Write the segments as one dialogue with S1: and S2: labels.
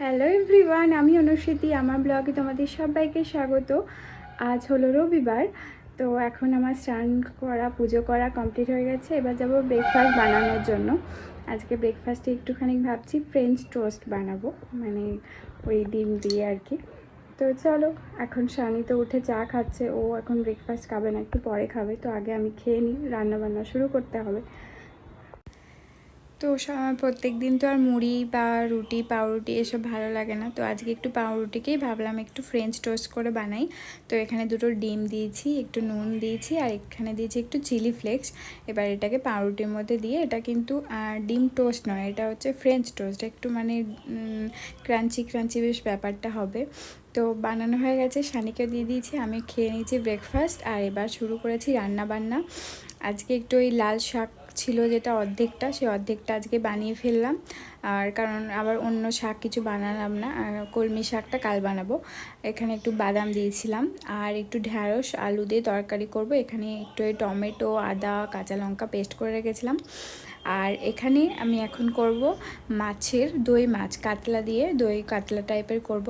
S1: Hello everyone, আমি অনুশ্রুতি। আমার ব্লগে তোমাদের সবাইকে স্বাগত। আজ হলো রবিবার, তো এখন আমার স্নান করা, পুজো করা কমপ্লিট হয়ে গেছে। এবার যাব ব্রেকফাস্ট বানানোর জন্য। আজকে ব্রেকফাস্টে একটুখানি ভাবছি ফ্রেঞ্চ টোস্ট বানাবো, মানে ওই ডিম দিয়ে আর কি। তো চলো, এখন শানি তো উঠে চা খাচ্ছে, ও এখন ব্রেকফাস্ট খাবে না, একটু পরে খাবে। তো আগে আমি খেয়ে নিই, রান্নাবান্না শুরু করতে হবে। তো প্রত্যেক দিন তো আর মুড়ি বা রুটি পাউরুটি এসব ভালো লাগে না, তো আজকে একটু পাউরুটিকেই ভাবলাম একটু ফ্রেঞ্চ টোস্ট করে বানাই। তো এখানে দুটো ডিম দিয়েছি, একটু নুন দিয়েছি, আর এখানে দিয়েছি একটু চিলি ফ্লেক্স। এবার এটাকে পাউরুটির মধ্যে দিয়ে, এটা কিন্তু ডিম টোস্ট নয়, এটা হচ্ছে ফ্রেঞ্চ টোস্ট, একটু মানে ক্রাঞ্চি ক্রাঞ্চি বেশ ব্যাপারটা হবে। তো বানানো হয়ে গেছে, শানিকে দিয়ে দিয়েছি, আমি খেয়ে নিয়েছি ব্রেকফাস্ট। আর এবার শুরু করেছি রান্না বান্না। আজকে একটু ওই লাল শাক ছিল, যেটা অর্ধেকটা, সেই অর্ধেকটা আজকে বানিয়ে ফেললাম। আর কারণ আবার অন্য শাক কিছু বানালাম না, কলমি শাকটা কাল বানাবো। এখানে একটু বাদাম দিয়েছিলাম, আর একটু ঢ্যাঁড়স আলু দিয়ে তরকারি করব। এখানে একটু টমেটো, আদা, কাঁচা লঙ্কা পেস্ট করে রেখেছিলাম। আর এখানে আমি এখন করব মাছের দই মাছ, কাতলা দিয়ে, দই কাতলা টাইপের করব।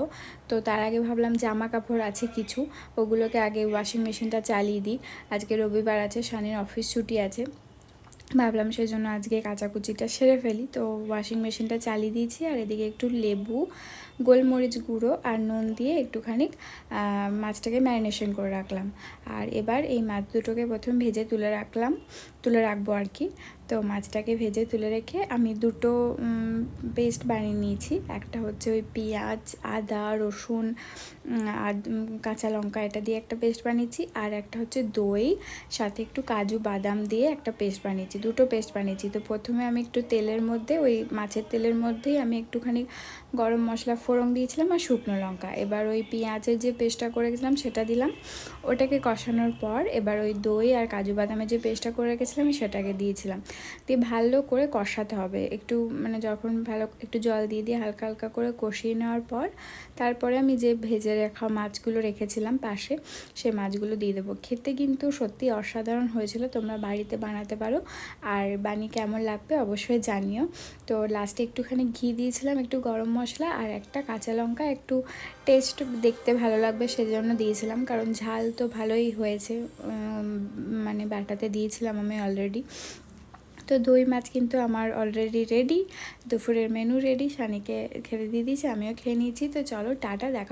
S1: তো তার আগে ভাবলাম জামা কাপড় আছে কিছু, ওগুলোকে আগে ওয়াশিং মেশিনটা চালিয়ে দিই। আজকে রবিবার আছে, শানির অফিস ছুটি আছে, ভাবলাম সেই জন্য আজকে কাচাকুচিটা সেরে ফেলি। তো ওয়াশিং মেশিনটা চালিয়ে দিয়েছি, আর এদিকে একটু লেবু, গোলমরিচ গুঁড়ো আর নুন দিয়ে একটুখানি মাছটাকে ম্যারিনেশন করে রাখলাম। আর এবার এই মাছ দুটোকে প্রথম ভেজে তুলে রাখবো আর কি। তো মাছটাকে ভেজে তুলে রেখে আমি দুটো পেস্ট বানিয়ে নিয়েছি। একটা হচ্ছে ওই পেঁয়াজ, আদা, রসুন আর কাঁচা লঙ্কা, এটা দিয়ে একটা পেস্ট বানিয়েছি। আর একটা হচ্ছে দই, সাথে একটু কাজু বাদাম দিয়ে একটা পেস্ট বানিয়েছি, দুটো পেস্ট বানিয়েছি। তো প্রথমে আমি একটু তেলের মধ্যে, ওই মাছের তেলের মধ্যেই আমি একটুখানি গরম মশলা ফোড়ন দিয়েছিলাম আর শুকনো লঙ্কা। এবার ওই পেঁয়াজের যে পেস্টটা করে রেখেছিলাম সেটা দিলাম। ওটাকে কষানোর পর এবার ওই দই আর কাজু বাদামের যে পেস্টটা করে রেখেছিলাম সেটাকে দিয়েছিলাম। দিয়ে ভালো করে কষাতে হবে একটু, মানে যখন ভালো একটু জল দিয়ে হালকা হালকা করে কষিয়ে নেওয়ার পর তারপরে আমি যে ভেজে রাখা মাছগুলো রেখেছিলাম পাশে, সেই মাছগুলো দিয়ে দেবো। খেতে কিন্তু সত্যি অসাধারণ হয়েছিল, তোমরা বাড়িতে বানাতে পারো। আর বানিয়ে কেমন লাগবে অবশ্যই জানিও। তো লাস্টে একটুখানি ঘি দিয়েছিলাম, একটু গরম মশলা আর একটা কাঁচা লঙ্কা, একটু টেস্ট দেখতে ভালো লাগবে সেজন্য দিয়েছিলাম, কারণ ঝাল তো ভালোই হয়েছে, মানে বাটাতে দিয়েছিলাম আমি অলরেডি। তো দই মাছ কিন্তু আমার অলরেডি রেডি, দুপুরের মেনু রেডি, শানিকে খেতে দিয়ে দিয়েছি, আমিও খেয়ে নিয়েছি। তো চলো টাটা, দেখা।